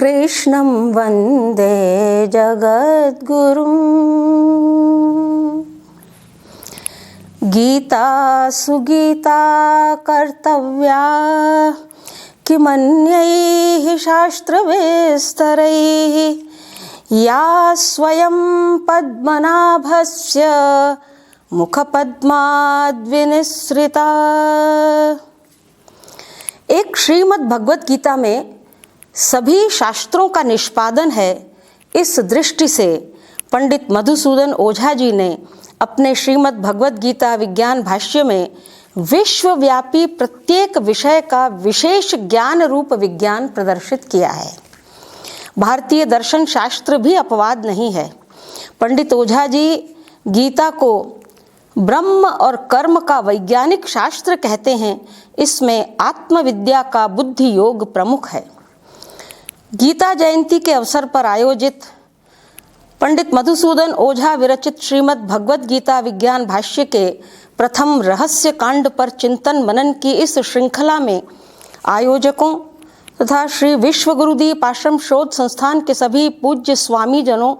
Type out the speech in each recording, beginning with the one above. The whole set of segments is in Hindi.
कृष्णं वन्दे जगद्गुरुम्। गीता सुगीता कर्तव्या किमन्यैः शास्त्रविस्तरैः या स्वयं पद्मनाभस्य मुखपद्माद्विनिसृता। एक श्रीमद् भगवत गीता में सभी शास्त्रों का निष्पादन है। इस दृष्टि से पंडित मधुसूदन ओझा जी ने अपने श्रीमद् भगवत गीता विज्ञान भाष्य में विश्वव्यापी प्रत्येक विषय का विशेष ज्ञान रूप विज्ञान प्रदर्शित किया है। भारतीय दर्शन शास्त्र भी अपवाद नहीं है। पंडित ओझा जी गीता को ब्रह्म और कर्म का वैज्ञानिक शास्त्र कहते हैं। इसमें आत्मविद्या का बुद्धि योग प्रमुख है। गीता जयंती के अवसर पर आयोजित पंडित मधुसूदन ओझा विरचित श्रीमद् भगवत गीता विज्ञान भाष्य के प्रथम रहस्य कांड पर चिंतन मनन की इस श्रृंखला में आयोजकों तथा श्री विश्व गुरुदीप आश्रम शोध संस्थान के सभी पूज्य स्वामी जनों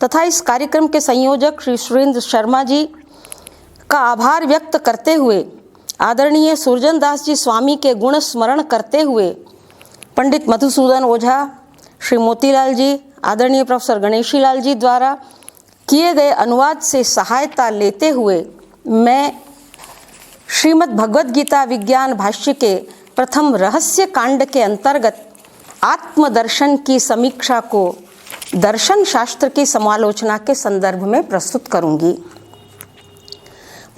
तथा इस कार्यक्रम के संयोजक श्री सुरेंद्र शर्मा जी का आभार व्यक्त करते हुए आदरणीय सुरजन दास जी स्वामी के गुण स्मरण करते हुए पंडित मधुसूदन ओझा, श्री मोतीलाल जी, आदरणीय प्रोफेसर गणेशी लाल जी द्वारा किए गए अनुवाद से सहायता लेते हुए मैं श्रीमद् भगवत गीता विज्ञान भाष्य के प्रथम रहस्य कांड के अंतर्गत आत्मदर्शन की समीक्षा को दर्शन शास्त्र की समालोचना के संदर्भ में प्रस्तुत करूंगी।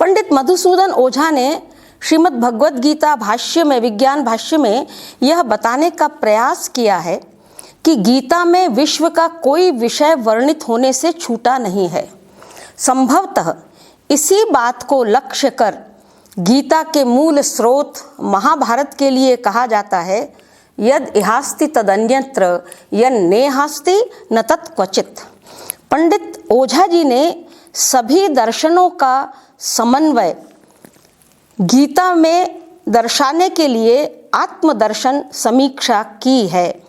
पंडित मधुसूदन ओझा ने श्रीमद् भगवत गीता भाष्य में विज्ञान भाष्य में यह बताने का प्रयास किया है कि गीता में विश्व का कोई विषय वर्णित होने से छूटा नहीं है। संभवतः इसी बात को लक्ष्य कर गीता के मूल स्रोत महाभारत के लिए कहा जाता है, यद इहास्ति तदन्यत्र यन नेहास्ति न तत्क्वचित्। पंडित ओझा जी ने सभी दर्शनों का समन्वय गीता में दर्शाने के लिए आत्मदर्शन समीक्षा की है।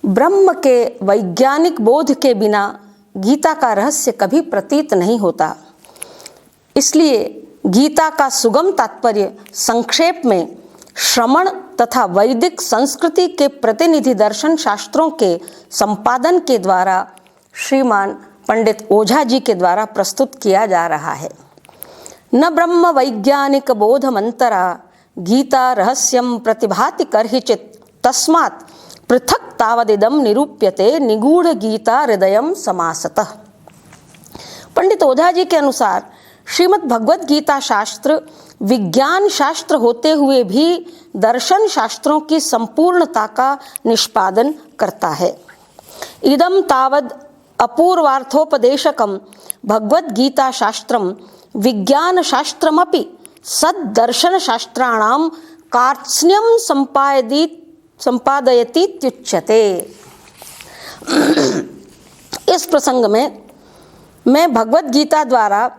ब्रह्म के वैज्ञानिक बोध के बिना गीता का रहस्य कभी प्रतीत नहीं होता। इसलिए गीता का सुगम तात्पर्य संक्षेप में श्रमण तथा वैदिक संस्कृति के प्रतिनिधि दर्शन शास्त्रों के संपादन के द्वारा श्रीमान पंडित ओझा जी के द्वारा प्रस्तुत किया जा रहा है। न ब्रह्म वैज्ञानिक बोधमंतरा गीता रहस्यम प्रतिभाति कर्हिचित तस्मात् पृथक तावदिदम निरूप्यते निगूढ़ गीता हृदयम समासतः। पंडित ओझा जी के अनुसार श्रीमद् भगवत गीता शास्त्र विज्ञान शास्त्र होते हुए भी दर्शन शास्त्रों की संपूर्णता का निष्पादन करता है। इदम तावद अपूर्वार्थोपदेशकम भगवत गीता शास्त्रम विज्ञान शास्त्रमपि सद्दर्शन शास्त्राणाम कार्त्स्न्यम संपादयतीत्युच्यते। इस प्रसंग में मैं भगवत गीता द्वारा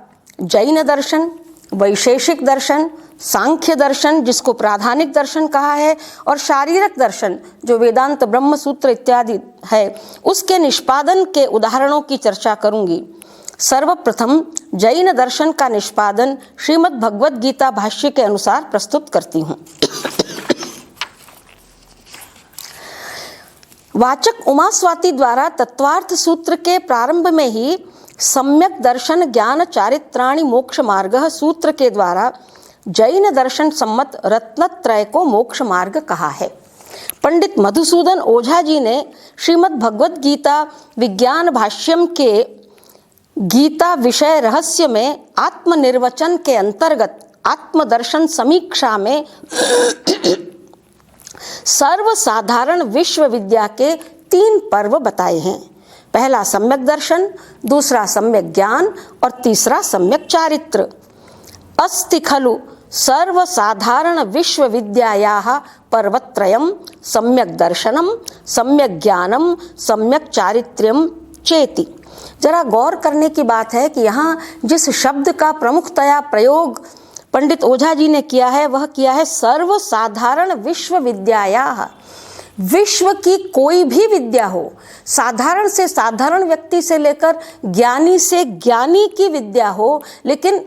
जैन दर्शन, वैशेषिक दर्शन, सांख्य दर्शन जिसको प्राधानिक दर्शन कहा है और शारीरक दर्शन जो वेदांत ब्रह्म सूत्र इत्यादि है उसके निष्पादन के उदाहरणों की चर्चा करूंगी। सर्वप्रथम जैन दर्शन का निष्पादन श्रीमद् भगवत गीता भाष्य के अनुसार प्रस्तुत करती हूँ। वाचक उमा स्वाति द्वारा तत्वार्थ सूत्र के प्रारंभ में ही सम्यक दर्शन ज्ञान चारित्राणि मोक्ष मार्ग सूत्र के द्वारा जैन दर्शन सम्मत रत्नत्रय को मोक्ष मार्ग कहा है। पंडित मधुसूदन ओझा जी ने श्रीमद् भगवत गीता विज्ञान भाष्यम के गीता विषय रहस्य में आत्मनिर्वचन के अंतर्गत आत्मदर्शन समीक्षा में सर्वसाधारण विश्व विद्या के 3 पर्व बताए हैं। पहला सम्यक दर्शन, दूसरा सम्यक ज्ञान और तीसरा सम्यक चारित्र। अस्ति खलु सर्वसाधारण विश्व विद्यायाः पर्वत्रयम् सम्यक दर्शनम सम्यक ज्ञानम सम्यक चारित्र्यम चेति। जरा गौर करने की बात है कि यहाँ जिस शब्द का प्रमुखतया प्रयोग पंडित ओझा जी ने किया है वह किया है सर्वसाधारण विश्वविद्यायाः। विश्व की कोई भी विद्या हो, साधारण से साधारण व्यक्ति से लेकर ज्ञानी से ज्ञानी की विद्या हो, लेकिन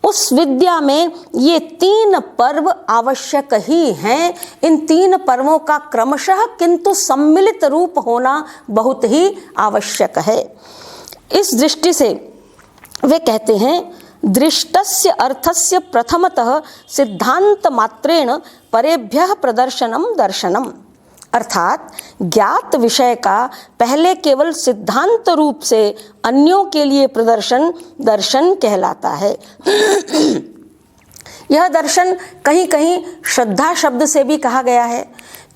उस विद्या में ये 3 पर्व आवश्यक ही हैं। इन 3 पर्वों का क्रमशः किंतु सम्मिलित रूप होना बहुत ही आवश्यक है। इस दृष्टि से वे कहते हैं, दृष्टस्य अर्थस्य प्रथमतः सिद्धांत मात्रेण परेभ्यः प्रदर्शनम दर्शनम। अर्थात ज्ञात विषय का पहले केवल सिद्धांत रूप से अन्यों के लिए प्रदर्शन दर्शन कहलाता है। यह दर्शन कहीं कहीं श्रद्धा शब्द से भी कहा गया है।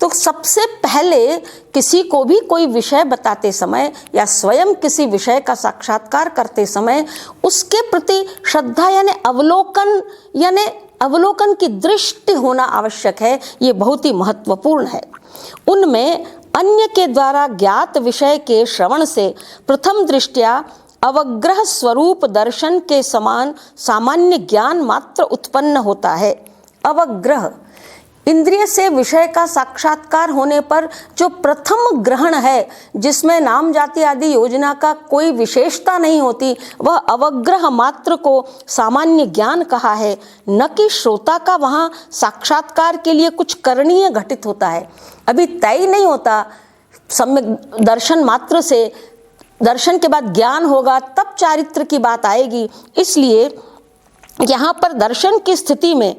तो सबसे पहले किसी को भी कोई विषय बताते समय या स्वयं किसी विषय का साक्षात्कार करते समय उसके प्रति श्रद्धा यानी अवलोकन की दृष्टि होना आवश्यक है। ये बहुत ही महत्वपूर्ण है। उनमें अन्य के द्वारा ज्ञात विषय के श्रवण से प्रथम दृष्टया अवग्रह स्वरूप दर्शन के समान सामान्य ज्ञान मात्र उत्पन्न होता है। अवग्रह इंद्रिय से विषय का साक्षात्कार होने पर जो प्रथम ग्रहण है, जिसमें नाम जाति आदि योजना का कोई विशेषता नहीं होती, वह अवग्रह मात्र को सामान्य ज्ञान कहा है, न कि श्रोता का वहाँ साक्षात्कार के लिए कुछ करणीय घटित होता है। अभी तय नहीं होता, सम्यक दर्शन मात्र से दर्शन के बाद ज्ञान होगा, तब चारित्र की बात आएगी। इसलिए यहाँ पर दर्शन की स्थिति में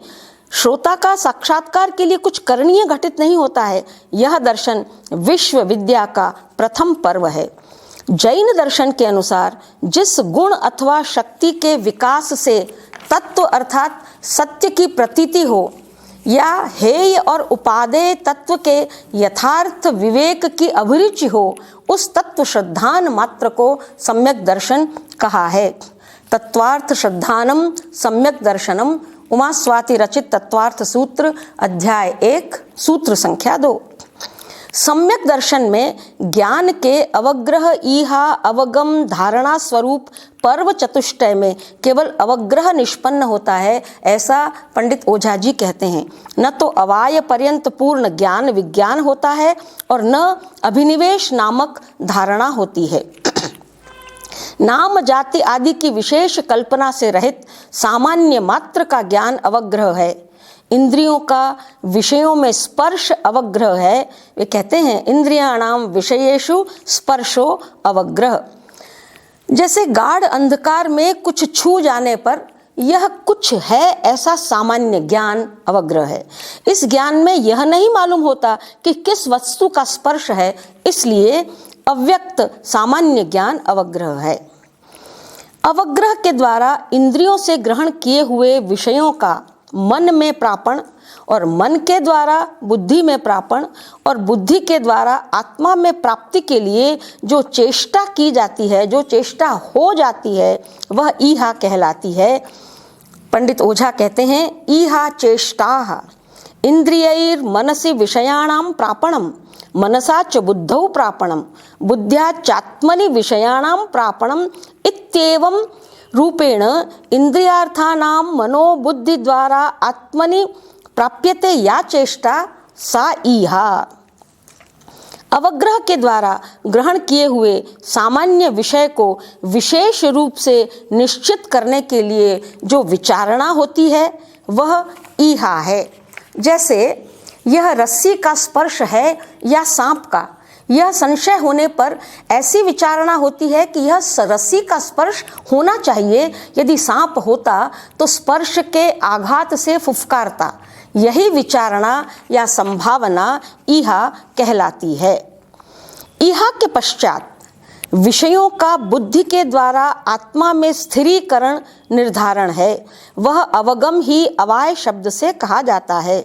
श्रोता का साक्षात्कार के लिए कुछ करणीय घटित नहीं होता है। यह दर्शन विश्व विद्या का प्रथम पर्व है। जैन दर्शन के अनुसार जिस गुण अथवा शक्ति के विकास से तत्व अर्थात सत्य की प्रतीति हो या हेय और उपादेय तत्व के यथार्थ विवेक की अभिरुचि हो, उस तत्व श्रद्धान मात्र को सम्यक दर्शन कहा है। तत्वार्थ श्रद्धानम सम्यक दर्शनम, उमा स्वाति रचित तत्वार्थ सूत्र अध्याय 1 सूत्र संख्या 2। सम्यक दर्शन में ज्ञान के अवग्रह ईहा अवगम धारणा स्वरूप पर्व चतुष्टय में केवल अवग्रह निष्पन्न होता है, ऐसा पंडित ओझा जी कहते हैं। न तो अवाय पर्यंत पूर्ण ज्ञान विज्ञान होता है और न अभिनिवेश नामक धारणा होती है। नाम जाति आदि की विशेष कल्पना से रहित सामान्य मात्र का ज्ञान अवग्रह है। इंद्रियों का विषयों में स्पर्श अवग्रह है। वे कहते हैं, इंद्रियाणाम विषयेषु स्पर्शो अवग्रह। जैसे गाढ़ अंधकार में कुछ छू जाने पर यह कुछ है ऐसा सामान्य ज्ञान अवग्रह है। इस ज्ञान में यह नहीं मालूम होता कि किस वस्तु का स्पर्श है, इसलिए अव्यक्त सामान्य ज्ञान अवग्रह है। अवग्रह के द्वारा इंद्रियों से ग्रहण किए हुए विषयों का मन में प्रापण और मन के द्वारा बुद्धि में प्रापण और बुद्धि के द्वारा आत्मा में प्राप्ति के लिए जो चेष्टा की जाती है, जो चेष्टा हो जाती है, वह ईहा कहलाती है। पंडित ओझा कहते हैं, ईहा चेष्टाः इंद्रियैर मनसि विषयाणां प्रापणम मनसा च बुद्धौ प्रापणम बुद्ध्या चात्मनि विषयाणां प्रापणम इत्येवं रूपेण इंद्रियार्थानां मनोबुद्धि द्वारा आत्मनि प्राप्यते या चेष्टा सा ईहा। अवग्रह के द्वारा ग्रहण किए हुए सामान्य विषय को विशेष रूप से निश्चित करने के लिए जो विचारणा होती है वह ईहा है। जैसे यह रस्सी का स्पर्श है या सांप का, यह संशय होने पर ऐसी विचारणा होती है कि यह रस्सी का स्पर्श होना चाहिए, यदि सांप होता तो स्पर्श के आघात से फुफकारता। यही विचारणा या संभावना ईहा कहलाती है। ईहा के पश्चात विषयों का बुद्धि के द्वारा आत्मा में स्थिरीकरण निर्धारण है। वह अवगम ही अवाय शब्द से कहा जाता है।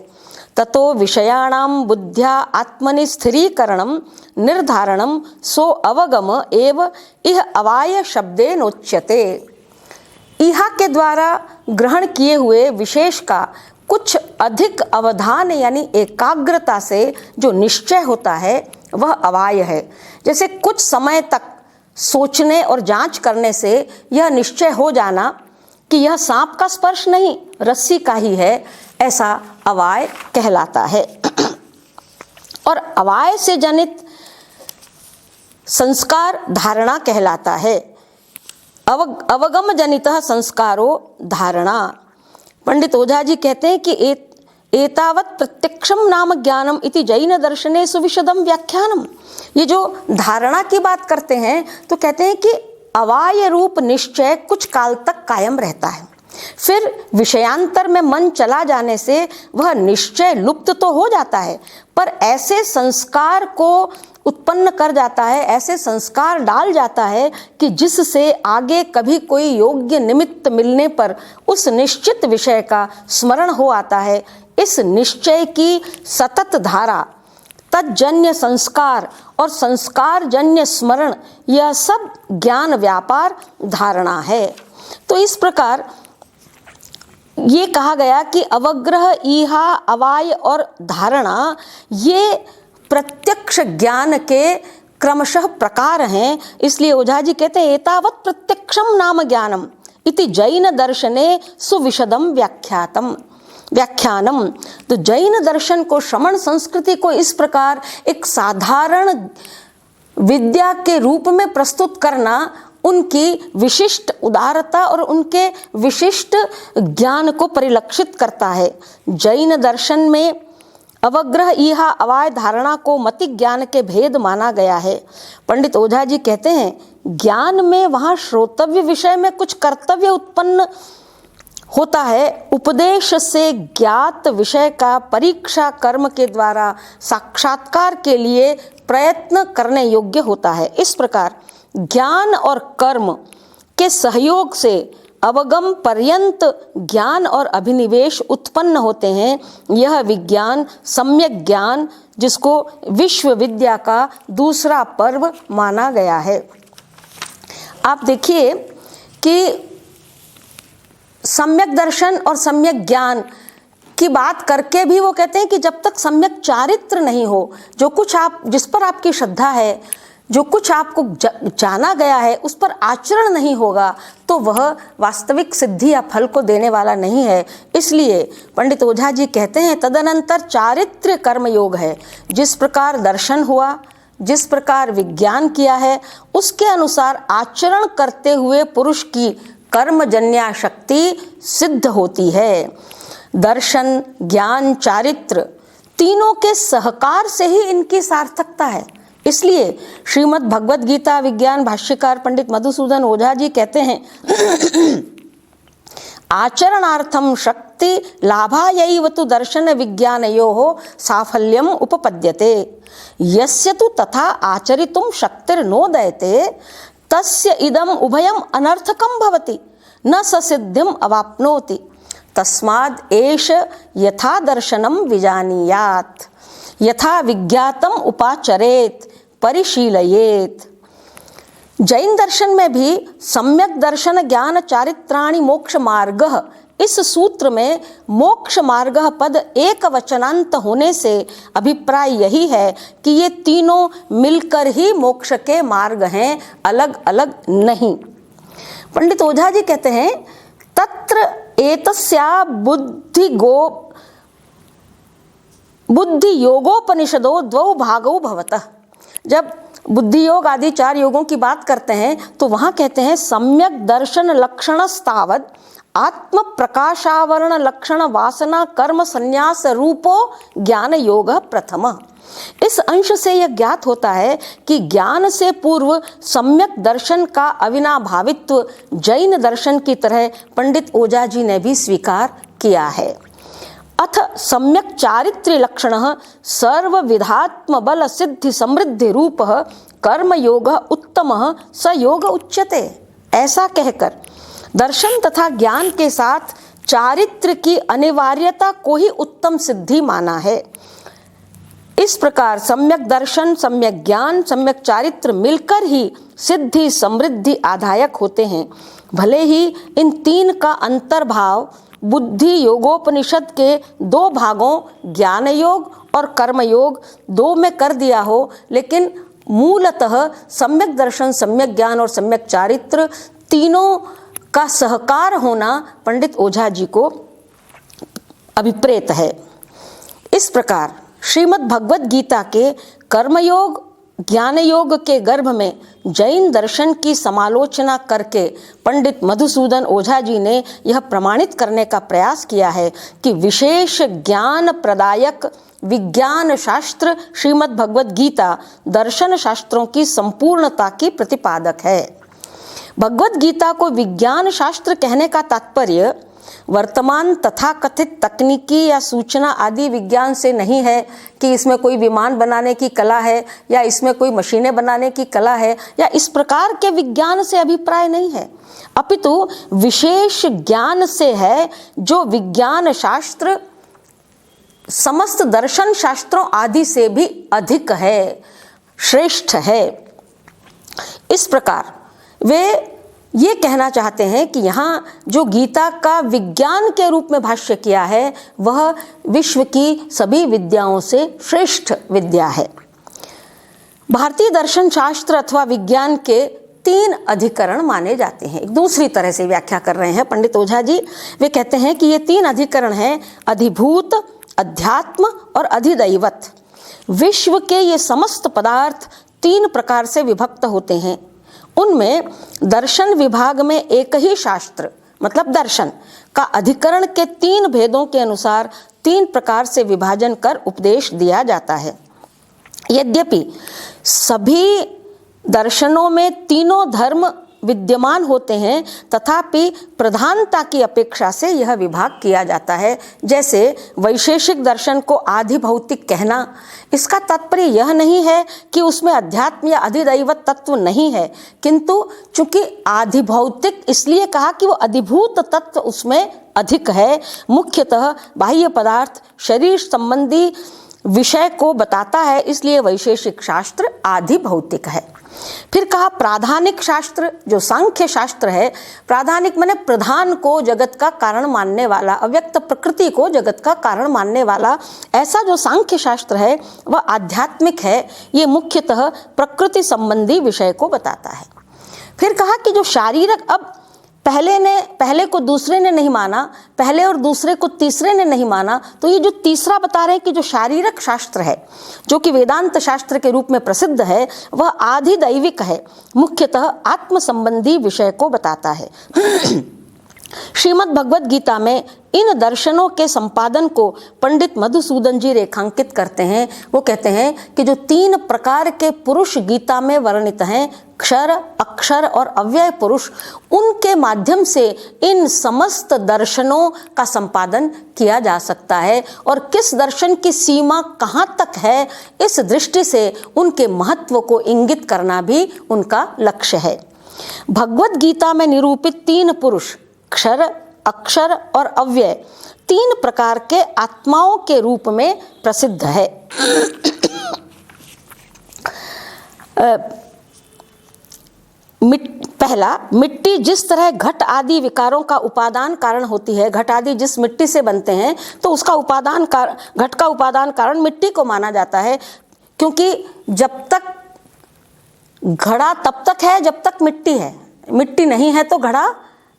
ततो विषयाणां बुद्ध्या आत्मनि स्थिरीकरणं निर्धारणं सो अवगम एव इह अवाय शब्देनोच्यते। ईहा के द्वारा ग्रहण किए हुए विशेष का कुछ अधिक अवधान यानी एकाग्रता से जो निश्चय होता है वह अवाय है। जैसे कुछ समय तक सोचने और जांच करने से यह निश्चय हो जाना कि यह सांप का स्पर्श नहीं, रस्सी का ही है, ऐसा अवाय कहलाता है। और अवाय से जनित संस्कार धारणा कहलाता है। अवगम जनितः संस्कारो धारणा। पंडित ओझा जी कहते हैं कि एतावत् प्रत्यक्षम नाम ज्ञानम इति जैन दर्शने सुविशदम व्याख्यानम। ये जो धारणा की बात करते हैं तो कहते हैं कि अवाय रूप निश्चय कुछ काल तक कायम रहता है, फिर विषयांतर में मन चला जाने से वह निश्चय लुप्त तो हो जाता है, पर ऐसे संस्कार को उत्पन्न कर जाता है, ऐसे संस्कार डाल जाता है कि जिससे आगे कभी कोई योग्य निमित्त मिलने पर उस निश्चित विषय का स्मरण हो आता है। इस निश्चय की सतत धारा, तज्जन्य संस्कार और संस्कार जन्य स्मरण, यह सब ज्ञान व्यापार धारणा है। तो इस प्रकार ये कहा गया कि अवग्रह, ईहा, अवाय और धारणा ये प्रत्यक्ष ज्ञान के क्रमशः प्रकार हैं। इसलिए ओझा जी कहते हैं एतावत् प्रत्यक्षम नाम ज्ञानम इति जैन दर्शने सुविशदम व्याख्यानम। तो जैन दर्शन को, श्रमण संस्कृति को इस प्रकार एक साधारण विद्या के रूप में प्रस्तुत करना उनकी विशिष्ट उदारता और उनके विशिष्ट ज्ञान को परिलक्षित करता है। जैन दर्शन में अवग्रह, ईहा, अवाय धारणा को मति ज्ञान के भेद माना गया है। पंडित ओझा जी कहते हैं ज्ञान में वहाँ श्रोतव्य विषय में कुछ कर्तव्य उत्पन्न होता है, उपदेश से ज्ञात विषय का परीक्षा कर्म के द्वारा साक्षात्कार के लिए प्रयत्न करने योग्य होता है। इस प्रकार ज्ञान और कर्म के सहयोग से अवगम पर्यंत ज्ञान और अभिनिवेश उत्पन्न होते हैं। यह विज्ञान सम्यक ज्ञान, जिसको विश्व विद्या का दूसरा पर्व माना गया है। आप देखिए कि सम्यक दर्शन और सम्यक ज्ञान की बात करके भी वो कहते हैं कि जब तक सम्यक चारित्र नहीं हो, जो कुछ आप, जिस पर आपकी श्रद्धा है, जो कुछ आपको जाना गया है, उस पर आचरण नहीं होगा तो वह वास्तविक सिद्धि या फल को देने वाला नहीं है। इसलिए पंडित ओझा जी कहते हैं तदनंतर चारित्र्य कर्म योग है। जिस प्रकार दर्शन हुआ, जिस प्रकार विज्ञान किया है, उसके अनुसार आचरण करते हुए पुरुष की कर्मजन्या शक्ति सिद्ध होती है। दर्शन, ज्ञान, चारित्र तीनों के सहकार से ही इनकी सार्थकता है। इसलिए श्रीमद् भगवद गीता विज्ञान भाष्यकार पंडित मधुसूदन ओझा जी कहते हैं आचरणार्थम शक्ति लाभायैव तु दर्शन विज्ञानयोः साफल्यम उपपद्यते। यस्य तु तथा आचरितुं शक्तिर्नोदयते तस्य इदम उभयम अनर्थकं भवति, न स सिद्धिम अवाप्नोति। तस्माद् एष यथा दर्शनम विजानीयात्, यथा विज्ञातम उपाचरेत, परिशीलयेत। जैन दर्शन में भी सम्यक दर्शन ज्ञान चारित्राणि मोक्ष मार्गः, इस सूत्र में मोक्ष मार्गः पद एक वचनांत होने से अभिप्राय यही है कि ये तीनों मिलकर ही मोक्ष के मार्ग हैं, अलग अलग नहीं। पंडित ओझा जी कहते हैं तत्र एतस्या बुद्धि योगोपनिषदो द्वौ भागौ भवतः। जब बुद्धि योग आदि 4 योगों की बात करते हैं तो वहां कहते हैं सम्यक दर्शन लक्षणस्तावद आत्म प्रकाशावरण लक्षण वासना कर्म संन्यास रूपो ज्ञान योग प्रथम। इस अंश से यह ज्ञात होता है कि ज्ञान से पूर्व सम्यक दर्शन का अविनाभावित्व जैन दर्शन की तरह पंडित ओझा जी ने भी स्वीकार किया है। अथ सम्यक चारित्र्य लक्षणः सर्व विधात्म बल सिद्धि समृद्धि रूपः कर्म योगः उत्तमः स योग उच्यते। ऐसा कहकर दर्शन तथा ज्ञान के साथ चारित्र की अनिवार्यता को ही उत्तम सिद्धि माना है। इस प्रकार सम्यक दर्शन, सम्यक ज्ञान, सम्यक चारित्र मिलकर ही सिद्धि समृद्धि आधायक होते हैं। भले ही इन 3 का अंतर्भाव बुद्धि योगोपनिषद के 2 भागों ज्ञान योग और कर्म योग 2 में कर दिया हो, लेकिन मूलतः सम्यक दर्शन, सम्यक ज्ञान और सम्यक चारित्र तीनों का सहकार होना पंडित ओझा जी को अभिप्रेत है। इस प्रकार श्रीमद् भगवद गीता के कर्मयोग ज्ञान योग के गर्भ में जैन दर्शन की समालोचना करके पंडित मधुसूदन ओझा जी ने यह प्रमाणित करने का प्रयास किया है कि विशेष ज्ञान प्रदायक विज्ञान शास्त्र श्रीमद् भगवद गीता दर्शन शास्त्रों की संपूर्णता की प्रतिपादक है। भगवद गीता को विज्ञान शास्त्र कहने का तात्पर्य वर्तमान तथाकथित तकनीकी या सूचना आदि विज्ञान से नहीं है कि इसमें कोई विमान बनाने की कला है या इसमें कोई मशीनें बनाने की कला है या इस प्रकार के विज्ञान से अभिप्राय नहीं है, अपितु विशेष ज्ञान से है जो विज्ञान शास्त्र समस्त दर्शन शास्त्रों आदि से भी अधिक है, श्रेष्ठ है। इस प्रकार वे ये कहना चाहते हैं कि यहाँ जो गीता का विज्ञान के रूप में भाष्य किया है वह विश्व की सभी विद्याओं से श्रेष्ठ विद्या है। भारतीय दर्शन शास्त्र अथवा विज्ञान के 3 अधिकरण माने जाते हैं। एक दूसरी तरह से व्याख्या कर रहे हैं पंडित ओझा जी। वे कहते हैं कि ये 3 अधिकरण हैं, अधिभूत, अध्यात्म और अधिदैवत। विश्व के ये समस्त पदार्थ 3 प्रकार से विभक्त होते हैं। उनमें दर्शन विभाग में एक ही शास्त्र मतलब दर्शन का अधिकरण के 3 भेदों के अनुसार 3 प्रकार से विभाजन कर उपदेश दिया जाता है। यद्यपि सभी दर्शनों में तीनों धर्म विद्यमान होते हैं, तथापि प्रधानता की अपेक्षा से यह विभाग किया जाता है। जैसे वैशेषिक दर्शन को आधि भौतिक कहना, इसका तात्पर्य यह नहीं है कि उसमें अध्यात्म या अधिदैवत तत्व नहीं है, किंतु चूंकि आधि भौतिक इसलिए कहा कि वो अधिभूत तत्व उसमें अधिक है। मुख्यतः बाह्य पदार्थ शरीर संबंधी विषय को बताता है, इसलिए वैशेषिक शास्त्र आधि भौतिक है। फिर कहा प्राधानिक शास्त्र जो सांख्य शास्त्र है, प्राधानिक माने प्रधान को जगत का कारण मानने वाला, अव्यक्त प्रकृति को जगत का कारण मानने वाला, ऐसा जो सांख्य शास्त्र है वह आध्यात्मिक है। ये मुख्यतः प्रकृति संबंधी विषय को बताता है। फिर कहा कि जो शारीरिक, अब पहले को दूसरे ने नहीं माना, पहले और दूसरे को तीसरे ने नहीं माना, तो ये जो तीसरा बता रहे हैं कि जो शारीरिक शास्त्र है जो कि वेदांत शास्त्र के रूप में प्रसिद्ध है वह आधिदैविक है, मुख्यतः आत्म संबंधी विषय को बताता है। श्रीमद् भगवद गीता में इन दर्शनों के संपादन को पंडित मधुसूदन जी रेखांकित करते हैं। वो कहते हैं कि जो 3 प्रकार के पुरुष गीता में वर्णित हैं, क्षर, अक्षर और अव्यय पुरुष, उनके माध्यम से इन समस्त दर्शनों का संपादन किया जा सकता है। और किस दर्शन की सीमा कहाँ तक है, इस दृष्टि से उनके महत्व को इंगित करना भी उनका लक्ष्य है। भगवद गीता में निरूपित 3 पुरुष क्षर, अक्षर और अव्यय 3 प्रकार के आत्माओं के रूप में प्रसिद्ध है। पहला, मिट्टी जिस तरह घट आदि विकारों का उपादान कारण होती है, घट आदि जिस मिट्टी से बनते हैं तो उसका घट का उपादान कारण मिट्टी को माना जाता है, क्योंकि जब तक घड़ा तब तक है जब तक मिट्टी है, मिट्टी नहीं है तो घड़ा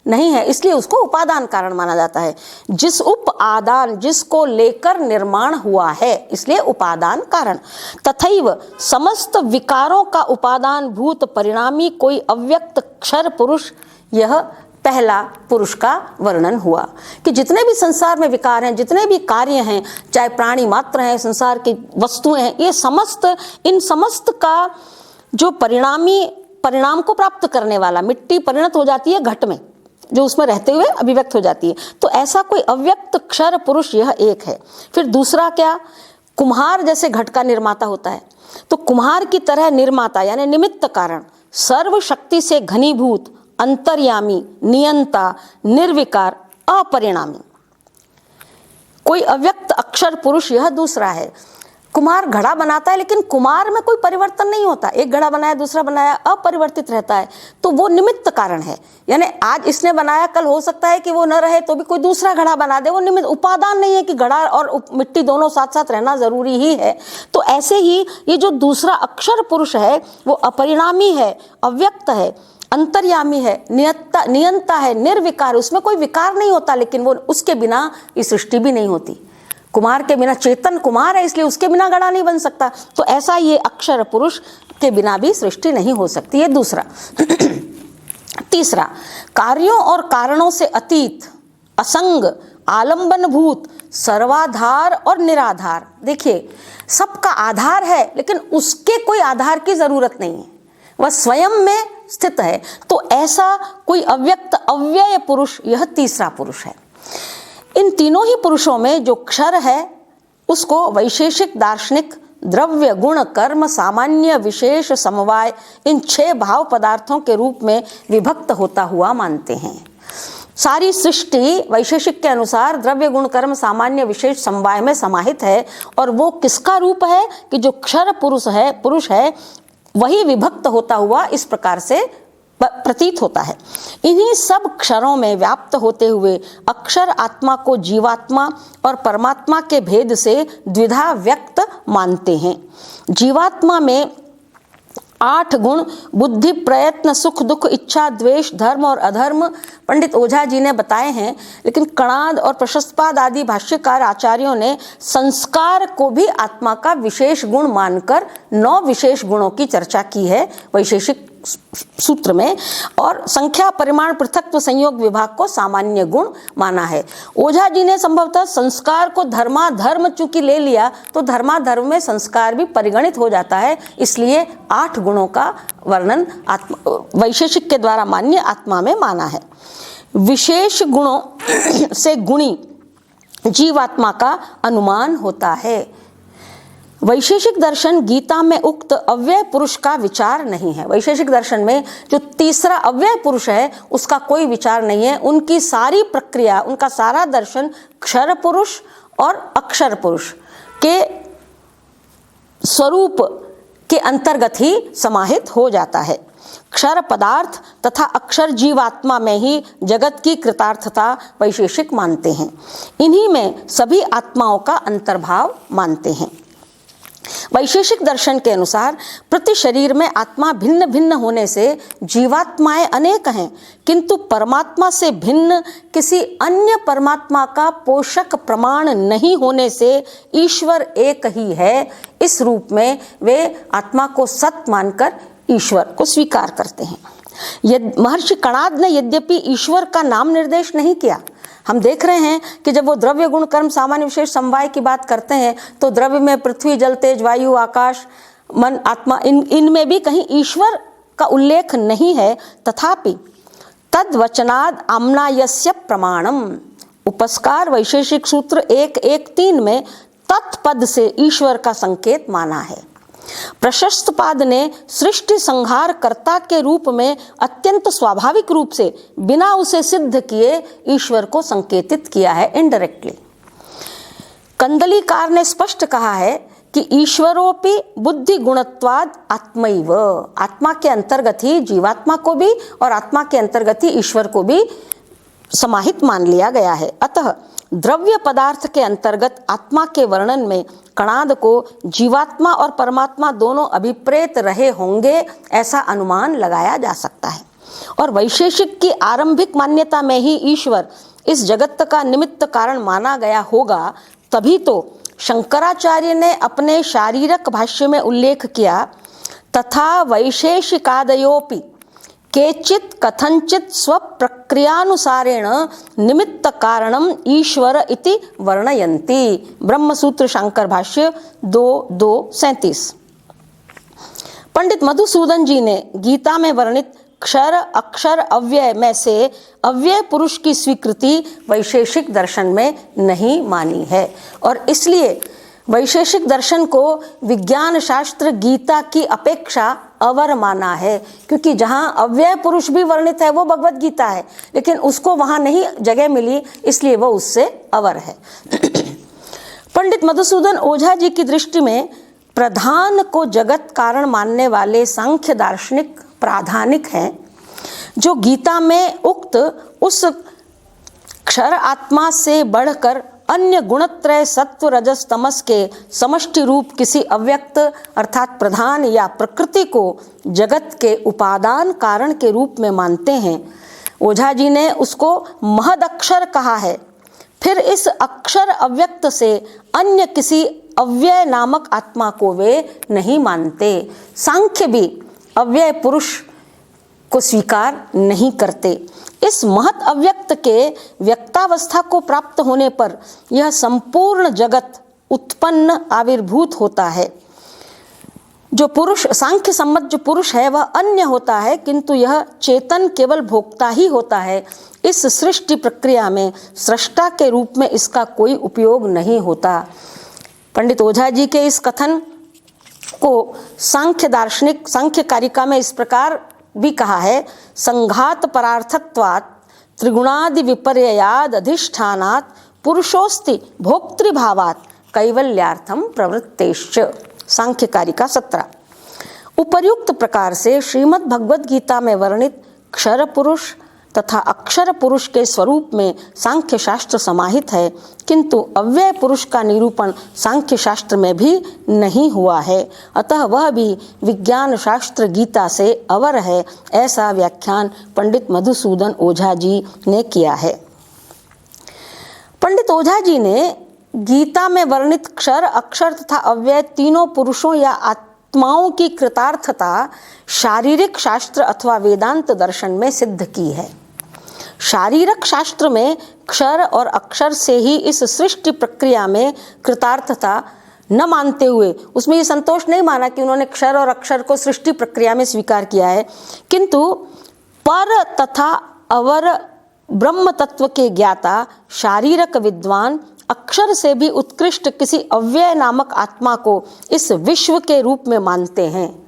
नहीं है, इसलिए उसको उपादान कारण माना जाता है। जिस उपादान जिसको लेकर निर्माण हुआ है, इसलिए उपादान कारण। तथैव समस्त विकारों का उपादान भूत परिणामी कोई अव्यक्त क्षर पुरुष, यह पहला पुरुष का वर्णन हुआ कि जितने भी संसार में विकार हैं, जितने भी कार्य हैं, चाहे प्राणी मात्र हैं, संसार की वस्तुएं हैं, ये इन समस्त का जो परिणाम को प्राप्त करने वाला, मिट्टी परिणत हो जाती है घट में, जो उसमें रहते हुए अभिव्यक्त हो जाती है, तो ऐसा कोई अव्यक्त क्षर पुरुष यह एक है। फिर दूसरा क्या, कुम्हार जैसे घट का निर्माता होता है, तो कुम्हार की तरह निर्माता यानी निमित्त कारण, सर्व शक्ति से घनीभूत, अंतर्यामी, नियंता, निर्विकार, अपरिणामी, कोई अव्यक्त अक्षर पुरुष यह दूसरा है। कुम्हार घड़ा बनाता है, लेकिन कुम्हार में कोई परिवर्तन नहीं होता, एक घड़ा बनाया दूसरा बनाया, अपरिवर्तित रहता है, तो वो निमित्त कारण है। यानी आज इसने बनाया, कल हो सकता है कि वो न रहे तो भी कोई दूसरा घड़ा बना दे, वो निमित्त, उपादान नहीं है कि घड़ा और मिट्टी दोनों साथ साथ रहना जरूरी ही है। तो ऐसे ही ये जो दूसरा अक्षर पुरुष है वो अपरिणामी है, अव्यक्त है, अंतर्यामी है, नियंता है, निर्विकार, उसमें कोई विकार नहीं होता, लेकिन वो उसके बिना ये सृष्टि भी नहीं होती। कुमार के बिना, चेतन कुमार है इसलिए उसके बिना घड़ा नहीं बन सकता, तो ऐसा ये अक्षर पुरुष के बिना भी सृष्टि नहीं हो सकती। ये दूसरा। तीसरा, कार्यों और कारणों से अतीत, असंग, आलंबन भूत, सर्वाधार और निराधार। देखिए, सबका आधार है लेकिन उसके कोई आधार की जरूरत नहीं है, वह स्वयं में स्थित है। तो ऐसा कोई अव्यक्त अव्यय पुरुष, यह तीसरा पुरुष है। इन तीनों ही पुरुषों में जो क्षर है उसको वैशेषिक दार्शनिक द्रव्य गुण कर्म सामान्य विशेष समवाय इन 6 भाव पदार्थों के रूप में विभक्त होता हुआ मानते हैं। सारी सृष्टि वैशेषिक के अनुसार द्रव्य गुण कर्म सामान्य विशेष समवाय में समाहित है, और वो किसका रूप है कि जो क्षर पुरुष है वही विभक्त होता हुआ इस प्रकार से प्रतीत होता है। इन्हीं सब क्षरों में व्याप्त होते हुए अक्षर आत्मा को जीवात्मा और परमात्मा के भेद से द्विधा व्यक्त मानते हैं। जीवात्मा में 8 गुण बुद्धि प्रयत्न सुख दुख इच्छा द्वेष धर्म और अधर्म पंडित ओझा जी ने बताए हैं, लेकिन कणाद और प्रशस्तपाद आदि भाष्यकार आचार्यों ने संस्कार को भी आत्मा का विशेष गुण मानकर 9 विशेष गुणों की चर्चा की है वैशेषिक सूत्र में, और संख्या परिमाण पृथक्त्व संयोग विभाग को सामान्य गुण माना है। ओझा जी ने संभवतः संस्कार को धर्माधर्म चूंकि ले लिया तो धर्माधर्म में संस्कार भी परिगणित हो जाता है, इसलिए 8 गुणों का वर्णन वैशेषिक के द्वारा मान्य आत्मा में माना है। विशेष गुणों से गुणी जीवात्मा का अनुमान होता है। वैशेषिक दर्शन गीता में उक्त अव्यय पुरुष का विचार नहीं है। वैशेषिक दर्शन में जो तीसरा अव्यय पुरुष है उसका कोई विचार नहीं है। उनकी सारी प्रक्रिया, उनका सारा दर्शन क्षर पुरुष और अक्षर पुरुष के स्वरूप के अंतर्गत ही समाहित हो जाता है। क्षर पदार्थ तथा अक्षर जीवात्मा में ही जगत की कृतार्थता वैशेषिक मानते हैं। इन्हीं में सभी आत्माओं का अंतर्भाव मानते हैं। वैशेषिक दर्शन के अनुसार प्रति शरीर में आत्मा भिन्न भिन्न होने से जीवात्माएं अनेक हैं, किंतु परमात्मा से भिन्न किसी अन्य परमात्मा का पोषक प्रमाण नहीं होने से ईश्वर एक ही है। इस रूप में वे आत्मा को सत मानकर ईश्वर को स्वीकार करते हैं। महर्षि कणाद ने यद्यपि ईश्वर का नाम निर्देश नहीं किया, हम देख रहे हैं कि जब वो द्रव्य गुण कर्म सामान्य विशेष समवाय की बात करते हैं तो द्रव्य में पृथ्वी जल तेज वायु आकाश मन आत्मा इनमें भी कहीं ईश्वर का उल्लेख नहीं है। तथापि तद वचनाद आम्नायस्य प्रमाणम, उपस्कार वैशेषिक सूत्र 1.1.3 में तत्पद से ईश्वर का संकेत माना है। प्रशस्त पाद ने सृष्टि संहार कर्ता के रूप में अत्यंत स्वाभाविक रूप से बिना उसे सिद्ध किए ईश्वर को संकेतित किया है इनडायरेक्टली। कंदलीकार ने स्पष्ट कहा है कि ईश्वरोपि बुद्धि गुणत्वाद आत्मैव, आत्मा के अंतर्गत ही जीवात्मा को भी और आत्मा के अंतर्गत ही ईश्वर को भी समाहित मान लिया गया है। अतः द्रव्य पदार्थ के अंतर्गत आत्मा के वर्णन में कणाद को जीवात्मा और परमात्मा दोनों अभिप्रेत रहे होंगे ऐसा अनुमान लगाया जा सकता है। और वैशेषिक की आरंभिक मान्यता में ही ईश्वर इस जगत का निमित्त कारण माना गया होगा, तभी तो शंकराचार्य ने अपने शारीरक भाष्य में उल्लेख किया, तथा वैशेषिकादयोपि केचित कथंचित स्वप्रक्रियानुसारेण निमित्त कारणम ईश्वर इति वर्णयन्ति। ब्रह्मसूत्र शांकर भाष्य 2.2.37। पंडित मधुसूदन जी ने गीता में वर्णित क्षर अक्षर अव्यय में से अव्यय पुरुष की स्वीकृति वैशेषिक दर्शन में नहीं मानी है, और इसलिए वैशेषिक दर्शन को विज्ञान शास्त्र गीता की अपेक्षा अवर माना है, क्योंकि जहाँ अव्यय पुरुष भी वर्णित है वो भगवत गीता है, लेकिन उसको वहाँ नहीं जगह मिली, इसलिए वो उससे अवर है। पंडित मधुसूदन ओझा जी की दृष्टि में प्रधान को जगत कारण मानने वाले सांख्य दार्शनिक प्राधानिक हैं, जो गीता में उक्त उस क्षर आत्मा से बढ़कर अन्य गुणत्रय सत्व रजस तमस के समष्टि रूप किसी अव्यक्त अर्थात प्रधान या प्रकृति को जगत के उपादान कारण के रूप में मानते हैं। ओझा जी ने उसको महदक्षर कहा है। फिर इस अक्षर अव्यक्त से अन्य किसी अव्यय नामक आत्मा को वे नहीं मानते। सांख्य भी अव्यय पुरुष को स्वीकार नहीं करते। इस महत अव्यक्त के व्यक्तावस्था को प्राप्त होने पर यह संपूर्ण जगत उत्पन्न आविर्भूत होता है। जो पुरुष, सांख्य सम्मत जो पुरुष है वह अन्य होता है, किंतु यह चेतन केवल भोक्ता ही होता है। इस सृष्टि प्रक्रिया में सृष्टा के रूप में इसका कोई उपयोग नहीं होता। पंडित ओझा जी के इस कथन को सांख्य दार्शनिक सांख्य कारिका में इस प्रकार भी कहा है, संघात परार्थत्वात् त्रिगुणादि विपर्ययाद अधिष्ठानात् पुरुषोस्ति भोक्तृभावात् कैवल्यार्थम प्रवृत्तेश्च। सांख्य कारिका 17। उपर्युक्त प्रकार से श्रीमद् भगवद गीता में वर्णित क्षर पुरुष तथा अक्षर पुरुष के स्वरूप में सांख्य शास्त्र समाहित है, किंतु अव्यय पुरुष का निरूपण सांख्य शास्त्र में भी नहीं हुआ है, अतः वह भी विज्ञान शास्त्र गीता से अवर है। ऐसा व्याख्यान पंडित मधुसूदन ओझा जी ने किया है। पंडित ओझा जी ने गीता में वर्णित क्षर, अक्षर तथा अव्यय तीनों पुरुषों या आत्माओं की कृतार्थता शारीरिक शास्त्र अथवा वेदांत दर्शन में सिद्ध की है। शारीरिक शास्त्र में क्षर और अक्षर से ही इस सृष्टि प्रक्रिया में कृतार्थता न मानते हुए उसमें ये संतोष नहीं माना कि उन्होंने क्षर और अक्षर को सृष्टि प्रक्रिया में स्वीकार किया है, किंतु पर तथा अवर ब्रह्म तत्व के ज्ञाता शारीरिक विद्वान अक्षर से भी उत्कृष्ट किसी अव्यय नामक आत्मा को इस विश्व के रूप में मानते हैं,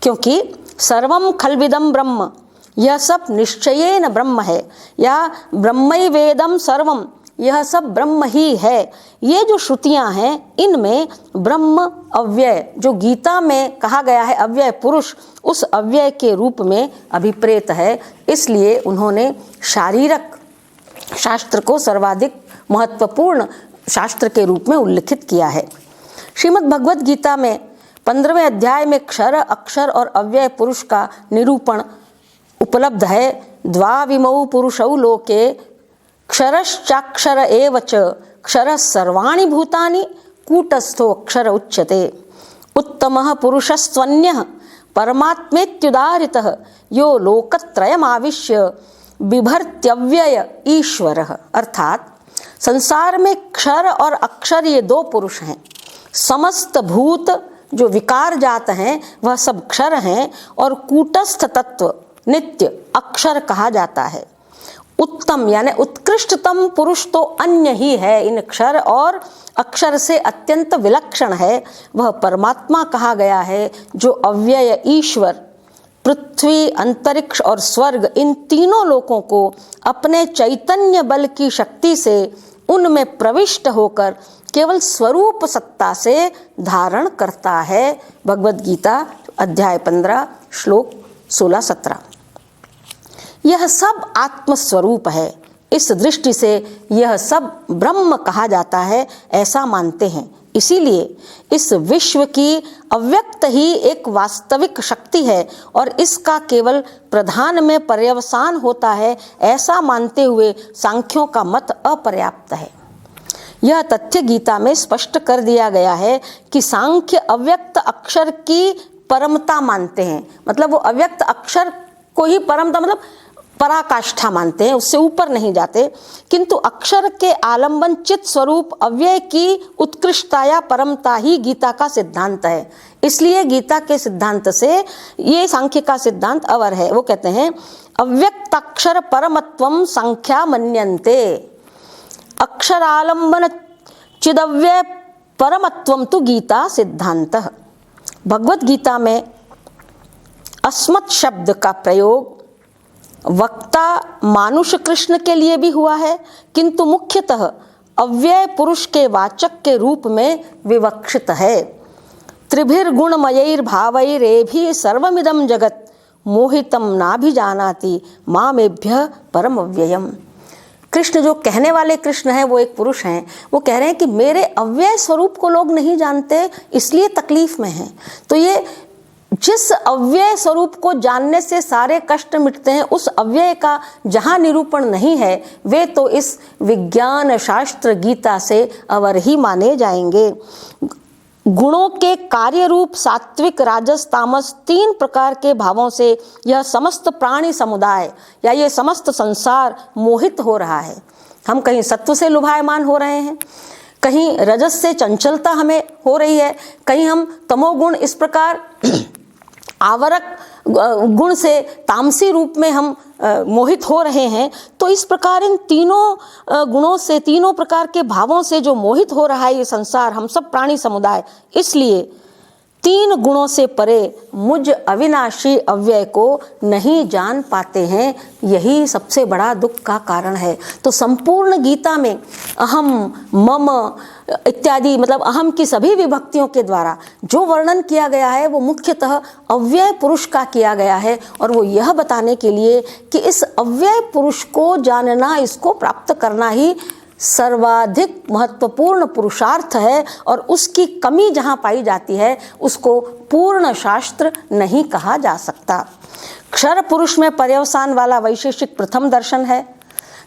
क्योंकि सर्वम खल्विदम ब्रह्म, यह सब निश्चयेन ब्रह्म है, या ब्रह्मैवेदम सर्वम, यह सब ब्रह्म ही है। ये जो श्रुतियां हैं इनमें ब्रह्म अव्यय जो गीता में कहा गया है अव्यय पुरुष, उस अव्यय के रूप में अभिप्रेत है। इसलिए उन्होंने शारीरिक शास्त्र को सर्वाधिक महत्वपूर्ण शास्त्र के रूप में उल्लिखित किया है। श्रीमद् भगवद गीता में 15वें अध्याय में क्षर, अक्षर और अव्यय पुरुष का निरूपण उपलब्ध है। द्वाविमौ पुरुषौ लोके क्षरश्चाक्षर एव च क्षरः सर्वाणि भूतानि कूटस्थो अक्षर उच्यते। उत्तमः पुरुषस्त्वन्यः परमात्मेत्युदाहृतः यो लोकत्रयमाविश्य बिभर्त्यव्यय ईश्वरः। अर्थात संसार में क्षर और अक्षर ये दो पुरुष हैं। समस्त भूत जो विकार जात हैं वह सब क्षर हैं और कूटस्थ तत्व नित्य अक्षर कहा जाता है। उत्तम यानी उत्कृष्टतम पुरुष तो अन्य ही है, इन क्षर और अक्षर से अत्यंत विलक्षण है, वह परमात्मा कहा गया है, जो अव्यय ईश्वर पृथ्वी, अंतरिक्ष और स्वर्ग इन तीनों लोकों को अपने चैतन्य बल की शक्ति से उनमें प्रविष्ट होकर केवल स्वरूप सत्ता से धारण करता है। भगवद गीता अध्याय 15 श्लोक 16-17। यह सब आत्मस्वरूप है। इस दृष्टि से यह सब ब्रह्म कहा जाता है, ऐसा मानते हैं। इसीलिए इस विश्व की अव्यक्त ही एक वास्तविक शक्ति है और इसका केवल प्रधान में पर्यवसान होता है, ऐसा मानते हुए सांख्यों का मत अपर्याप्त है। यह तथ्य गीता में स्पष्ट कर दिया गया है कि सांख्य अव्यक्त अक्षर की परमता मानते हैं, मतलब वो अव्यक्त अक्षर को ही परमता मतलब पराकाष्ठा मानते हैं, उससे ऊपर नहीं जाते, किंतु अक्षर के आलंबन चित स्वरूप अव्यय की उत्कृष्टता या परमता ही गीता का सिद्धांत है। इसलिए गीता के सिद्धांत से ये सांख्य का सिद्धांत अवर है। वो कहते हैं अव्यक्ताक्षर परमत्वम संख्या मन्यन्ते, अक्षरालंबन चिदव्यय परमत्वम तो गीता सिद्धांत। भगवत गीता में अस्मत् शब्द का प्रयोग वक्ता मानुष कृष्ण के लिए भी हुआ है, किंतु मुख्यतः अव्यय पुरुष के वाचक के रूप में विवक्षित है। त्रिभिर्गुणमयैर्भावैरेभि सर्वमिदं जगत् मोहितम नाभिजानाति मामेभ्यः परम अव्ययम्। कृष्ण जो कहने वाले कृष्ण हैं वो एक पुरुष हैं, वो कह रहे हैं कि मेरे अव्यय स्वरूप को लोग नहीं जानते, इसलिए तकलीफ में हैं। तो ये जिस अव्यय स्वरूप को जानने से सारे कष्ट मिटते हैं, उस अव्यय का जहाँ निरूपण नहीं है वे तो इस विज्ञान शास्त्र गीता से अवर ही माने जाएंगे। गुणों के कार्य रूप सात्विक राजस तामस 3 प्रकार के भावों से यह समस्त प्राणी समुदाय या ये समस्त संसार मोहित हो रहा है। हम कहीं सत्व से लुभायमान हो रहे हैं, कहीं रजस से चंचलता हमें हो रही है, कहीं हम तमोगुण इस प्रकार आवरक गुण से तामसी रूप में हम मोहित हो रहे हैं। तो इस प्रकार इन तीनों गुणों से, तीनों प्रकार के भावों से जो मोहित हो रहा है ये संसार, हम सब प्राणी समुदाय, इसलिए 3 गुणों से परे मुझ अविनाशी अव्यय को नहीं जान पाते हैं। यही सबसे बड़ा दुख का कारण है। तो संपूर्ण गीता में अहम, मम इत्यादि मतलब अहम की सभी विभक्तियों के द्वारा जो वर्णन किया गया है वो मुख्यतः अव्यय पुरुष का किया गया है, और वो यह बताने के लिए कि इस अव्यय पुरुष को जानना, इसको प्राप्त करना ही सर्वाधिक महत्वपूर्ण पुरुषार्थ है, और उसकी कमी जहाँ पाई जाती है उसको पूर्ण शास्त्र नहीं कहा जा सकता। क्षर पुरुष में पर्यवसान वाला वैशेषिक प्रथम दर्शन है,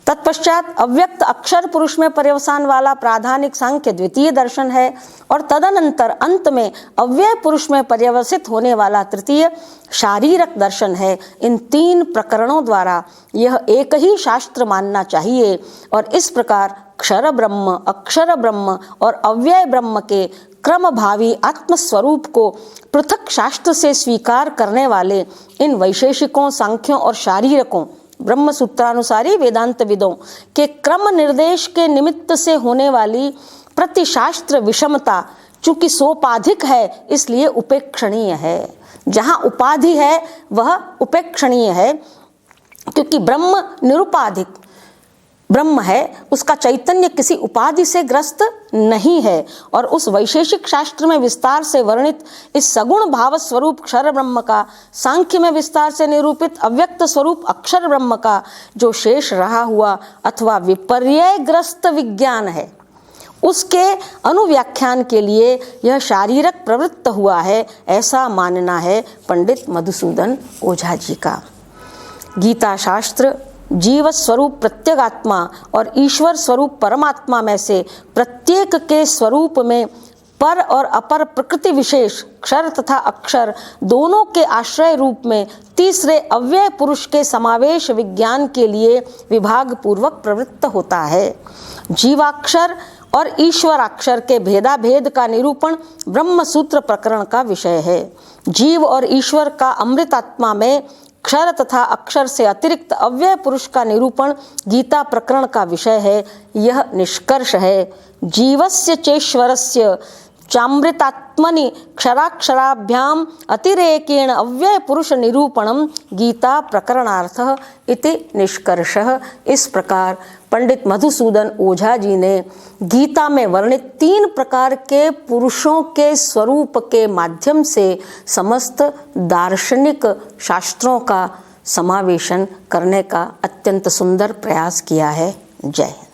तत्पश्चात अव्यक्त अक्षर पुरुष में पर्यवसान वाला प्राधानिक सांख्य द्वितीय दर्शन है, और तदनंतर अंत में अव्यय पुरुष में पर्यवसित होने वाला तृतीय शारीरक दर्शन है। इन 3 प्रकरणों द्वारा यह एक ही शास्त्र मानना चाहिए, और इस प्रकार क्षर ब्रह्म, अक्षर ब्रह्म और अव्यय ब्रह्म के क्रमभावी आत्मस्वरूप को पृथक शास्त्र से स्वीकार करने वाले इन वैशेषिकों, सांख्यों और शारीरकों, ब्रह्म सूत्रानुसारी वेदांत विदों के क्रम निर्देश के निमित्त से होने वाली प्रतिशास्त्र विषमता चूंकि सोपाधिक है इसलिए उपेक्षणीय है। जहाँ उपाधि है वह उपेक्षणीय है, क्योंकि ब्रह्म निरुपाधिक ब्रह्म है, उसका चैतन्य किसी उपाधि से ग्रस्त नहीं है। और उस वैशेषिक शास्त्र में विस्तार से वर्णित इस सगुण भाव स्वरूप क्षर ब्रह्म का, सांख्य में विस्तार से निरूपित अव्यक्त स्वरूप अक्षर ब्रह्म का जो शेष रहा हुआ अथवा विपर्ययग्रस्त विज्ञान है, उसके अनुव्याख्यान के लिए यह शारीरक प्रवृत्त हुआ है, ऐसा मानना है पंडित मधुसूदन ओझा जी का। गीता शास्त्र जीव स्वरूप प्रत्यगात्मा और ईश्वर स्वरूप परमात्मा में से प्रत्येक के स्वरूप में पर और अपर प्रकृति विशेष क्षर तथा अक्षर दोनों के आश्रय रूप में तीसरे अव्यय पुरुष के समावेश विज्ञान के लिए विभाग पूर्वक प्रवृत्त होता है। जीवाक्षर और ईश्वराक्षर के भेदाभेद का निरूपण ब्रह्म सूत्र प्रकरण का विषय है। जीव और ईश्वर का अमृतात्मा में क्षर तथा अक्षर से अतिरिक्त अव्यय पुरुष का निरूपण गीता प्रकरण का विषय है। यह निष्कर्ष है, जीवस्य चेश्वरस्य चामृतात्मनि क्षराक्षराभ्याम अतिरेकेण अव्यय पुरुष निरूपणम गीता प्रकरणार्थः इति निष्कर्षः। इस प्रकार पंडित मधुसूदन ओझा जी ने गीता में वर्णित 3 प्रकार के पुरुषों के स्वरूप के माध्यम से समस्त दार्शनिक शास्त्रों का समावेशन करने का अत्यंत सुंदर प्रयास किया है। जय हिंद।